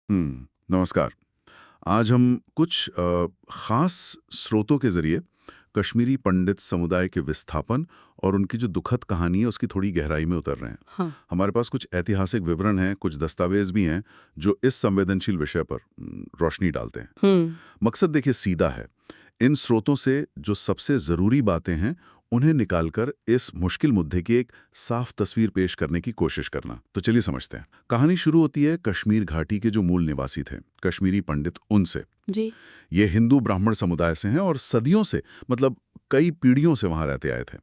नमस्कार। आज हम कुछ खास स्रोतों के जरिए कश्मीरी पंडित समुदाय के विस्थापन और उनकी जो दुखद कहानी है उसकी थोड़ी गहराई में उतर रहे हैं। हाँ। हमारे पास कुछ ऐतिहासिक विवरण हैं, कुछ दस्तावेज भी हैं जो इस संवेदनशील विषय पर रोशनी डालते हैं। मकसद देखिए सीधा है, इन स्रोतों से जो सबसे जरूरी बातें हैं उन्हें निकालकर इस मुश्किल मुद्दे की एक साफ तस्वीर पेश करने की कोशिश करना। तो चलिए समझते हैं। कहानी शुरू होती है कश्मीर घाटी के जो मूल निवासी थे, कश्मीरी पंडित, उनसे। जी। ये हिंदू ब्राह्मण समुदाय से हैं और सदियों से, मतलब कई पीढ़ियों से वहां रहते आए थे।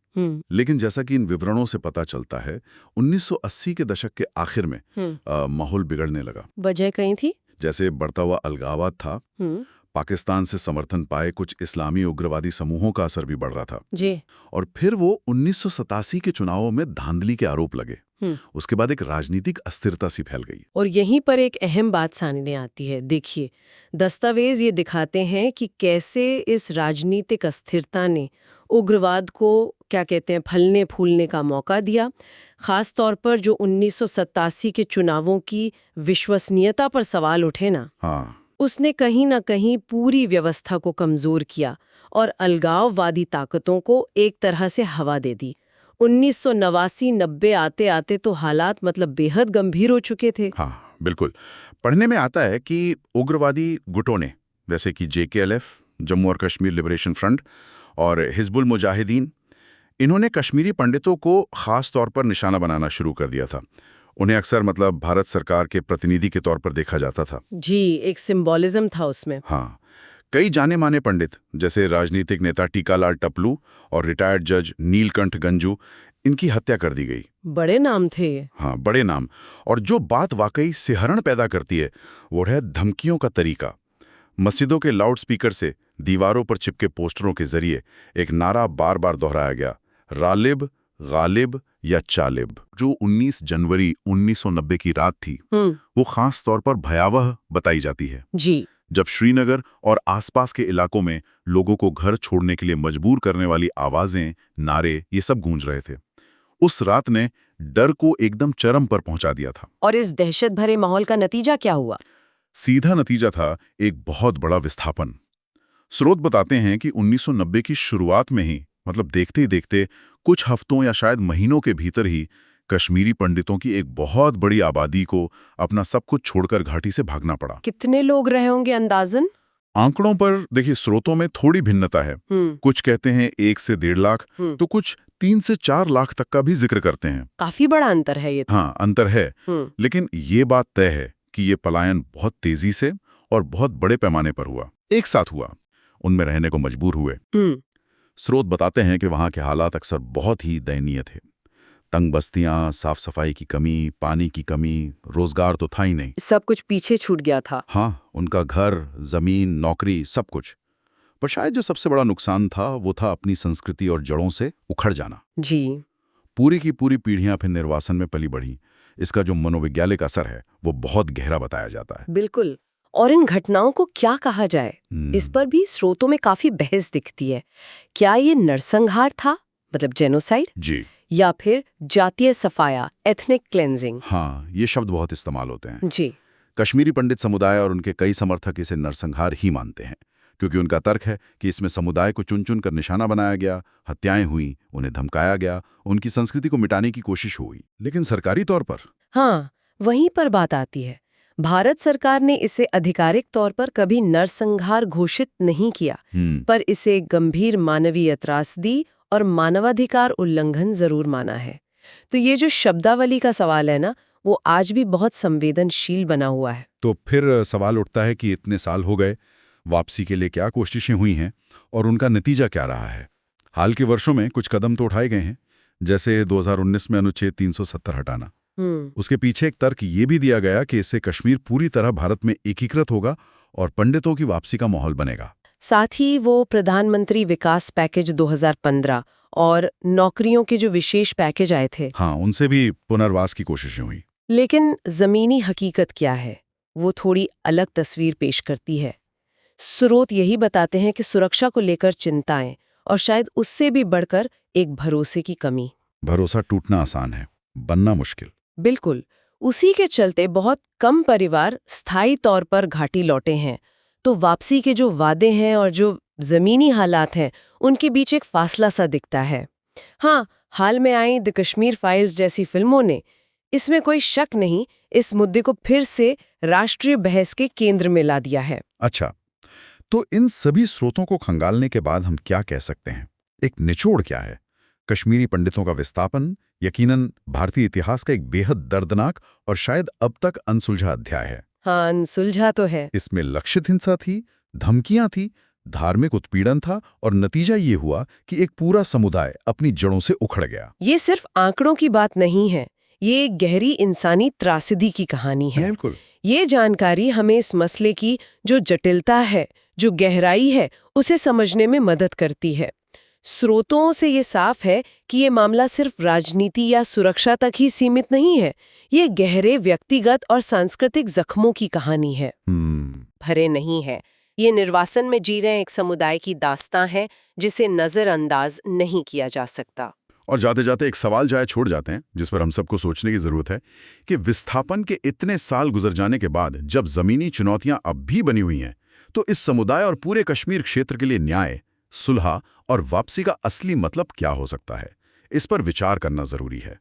लेकिन जैसा कि इन विवरणों से पता चलता है, 1980 के दशक के आखिर में माहौल बिगड़ने लगा। वजह कहीं थी? जैसे बढ़ता हुआ अलगाववाद था, पाकिस्तान से समर्थन पाए कुछ इस्लामी उग्रवादी समूहों का असर भी बढ़ रहा था जी। और फिर वो 1987 के चुनावों में धांधली के आरोप लगे। उसके बाद एक राजनीतिक अस्थिरता सी फैल गई। और यहीं पर एक अहम बात सामने आती है। देखिए, दस्तावेज ये दिखाते हैं कि कैसे इस राजनीतिक अस्थिरता ने उग्रवाद को क्या कहते हैं फलने फूलने का मौका दिया। खास तौर पर जो 1987 के चुनावों की विश्वसनीयता पर सवाल उठे ना, हाँ, उसने कहीं ना कहीं पूरी व्यवस्था को कमजोर किया और अलगाववादी ताकतों को एक तरह से हवा दे दी। 1989-90 आते आते तो हालात मतलब बेहद गंभीर हो चुके थे। हाँ, बिल्कुल। पढ़ने में आता है कि उग्रवादी गुटों ने, जैसे कि JKLF, जम्मू और कश्मीर लिबरेशन फ्रंट, और हिजबुल मुजाहिदीन, इन्होंने कश्मीरी पंडितों को खास तौर पर निशाना बनाना शुरू कर दिया था। उन्हें अक्सर मतलब भारत सरकार के प्रतिनिधि के तौर पर देखा जाता था। जी, एक सिंबोलिज्म था उसमें। हाँ, कई जाने माने पंडित जैसे राजनीतिक नेता टीकालाल टपलू और रिटायर्ड जज नीलकंठ गंजू, इनकी हत्या कर दी गई। बड़े नाम थे ये। हाँ, बड़े नाम। और जो बात वाकई सिहरण पैदा करती है वो है धमकियों का तरीका। मस्जिदों के लाउड स्पीकर से दीवारों पर चिपके पोस्टरों के जरिए एक नारा बार बार दोहराया गया, रालिब, गालिब या चालिब। जो 19 जनवरी 1990 की रात थी, वो खास तौर पर भयावह बताई जाती है। जी। जब श्रीनगर और आसपास के इलाकों में लोगों को घर छोड़ने के लिए मजबूर करने वाली आवाजें, नारे, ये सब गूंज रहे थे। उस रात ने डर को एकदम चरम पर पहुंचा दिया था। और इस दहशत भरे माहौल का नतीजा क्या हुआ? सीधा नतीजा था एक बहुत बड़ा विस्थापन। स्रोत बताते हैं कि 1990 की शुरुआत में ही, मतलब देखते ही देखते कुछ हफ्तों या शायद महीनों के भीतर ही, कश्मीरी पंडितों की एक बहुत बड़ी आबादी को अपना सब कुछ छोड़कर घाटी से भागना पड़ा। कितने लोग रहे होंगे अंदाजन? आंकड़ों पर देखिए स्रोतों में थोड़ी भिन्नता है। कुछ कहते हैं 1 से 1.5 लाख, तो कुछ 3 से 4 लाख तक का भी जिक्र करते हैं। काफी बड़ा अंतर है ये तो। हाँ, अंतर है। लेकिन ये बात तय है कि ये पलायन बहुत तेजी से और बहुत बड़े पैमाने पर हुआ, एक साथ हुआ। उनमें रहने को मजबूर हुए। स्रोत बताते हैं कि वहां के हालात अक्सर बहुत ही दयनीय थे। तंग बस्तियां, साफ सफाई की कमी, पानी की कमी, रोजगार तो था ही नहीं। सब कुछ पीछे छूट गया था। हाँ, उनका घर, जमीन, नौकरी, सब कुछ। पर शायद जो सबसे बड़ा नुकसान था वो था अपनी संस्कृति और जड़ों से उखड़ जाना। जी। पूरी की पूरी पीढ़ियां फिर निर्वासन में पली बढ़ी। इसका जो मनोवैज्ञानिक असर है वो बहुत गहरा बताया जाता है। बिल्कुल। और इन घटनाओं को क्या कहा जाए, इस पर भी स्रोतों में काफी बहस दिखती है। क्या ये नरसंहार था, मतलब जेनोसाइड, जी, या फिर जातीय सफाया, एथनिक क्लेंजिंग? हाँ, ये शब्द बहुत इस्तेमाल होते हैं। जी। कश्मीरी पंडित समुदाय और उनके कई समर्थक इसे नरसंहार ही मानते हैं, क्योंकि उनका तर्क है कि इसमें समुदाय को चुन चुन कर निशाना बनाया गया, हत्याएं हुई, उन्हें धमकाया गया, उनकी संस्कृति को मिटाने की कोशिश हुई। लेकिन सरकारी तौर पर, हाँ, वहीं पर बात आती है। भारत सरकार ने इसे आधिकारिक तौर पर कभी नरसंहार घोषित नहीं किया, पर इसे गंभीर मानवीय त्रासदी और मानवाधिकार उल्लंघन जरूर माना है। तो ये जो शब्दावली का सवाल है ना, वो आज भी बहुत संवेदनशील बना हुआ है। तो फिर सवाल उठता है कि इतने साल हो गए, वापसी के लिए क्या कोशिशें हुई हैं और उनका नतीजा क्या रहा है। हाल के वर्षों में कुछ कदम तो उठाए गए हैं, जैसे 2019 में अनुच्छेद 370 हटाना। उसके पीछे एक तर्क ये भी दिया गया कि इससे कश्मीर पूरी तरह भारत में एकीकृत होगा और पंडितों की वापसी का माहौल बनेगा। साथ ही वो प्रधानमंत्री विकास पैकेज 2015 और नौकरियों के जो विशेष पैकेज आए थे, हाँ, उनसे भी पुनर्वास की कोशिशें हुई। लेकिन जमीनी हकीकत क्या है, वो थोड़ी अलग तस्वीर पेश करती है। स्रोत यही बताते हैं कि सुरक्षा को लेकर चिंताएं और शायद उससे भी बढ़कर एक भरोसे की कमी। भरोसा टूटना आसान है, बनना मुश्किल। बिल्कुल। उसी के चलते बहुत कम परिवार स्थायी तौर पर घाटी लौटे हैं। तो वापसी के जो वादे हैं और जो जमीनी हालात हैं, उनके बीच एक फासला सा दिखता है। हाँ, हाल में आई द कश्मीर फाइल्स जैसी फिल्मों ने, इसमें कोई शक नहीं, इस मुद्दे को फिर से राष्ट्रीय बहस के केंद्र में ला दिया है। अच्छा, तो इन सभी स्रोतों को खंगालने के बाद हम क्या कह सकते हैं? एक निचोड़ क्या है? कश्मीरी पंडितों का विस्थापन यकीनन भारतीय इतिहास का एक बेहद दर्दनाक और शायद अब तक अनसुलझा अध्याय है। हाँ, अनसुलझा तो है। इसमें लक्षित हिंसा थी, धमकियां थी, धार्मिक उत्पीड़न था और नतीजा ये हुआ कि एक पूरा समुदाय अपनी जड़ों से उखड़ गया। ये सिर्फ आंकड़ों की बात नहीं है, ये एक गहरी इंसानी त्रासदी की कहानी है। बिल्कुल। ये जानकारी हमें इस मसले की जो जटिलता है, जो गहराई है, उसे समझने में मदद करती है। स्रोतों से ये साफ है कि ये मामला सिर्फ राजनीति या सुरक्षा तक ही सीमित नहीं है। ये गहरे व्यक्तिगत और सांस्कृतिक जख्मों की कहानी है, भरे नहीं है। ये निर्वासन में जी रहे एक समुदाय की दास्तां है जिसे नजरअंदाज नहीं किया जा सकता। और जाते जाते एक सवाल जाए छोड़ जाते हैं जिस पर हम सबको सोचने की जरूरत है कि विस्थापन के इतने साल गुजर जाने के बाद जब जमीनी चुनौतियां अब भी बनी हुई हैं, तो इस समुदाय और पूरे कश्मीर क्षेत्र के लिए न्याय, सुलह और वापसी का असली मतलब क्या हो सकता है? इस पर विचार करना जरूरी है।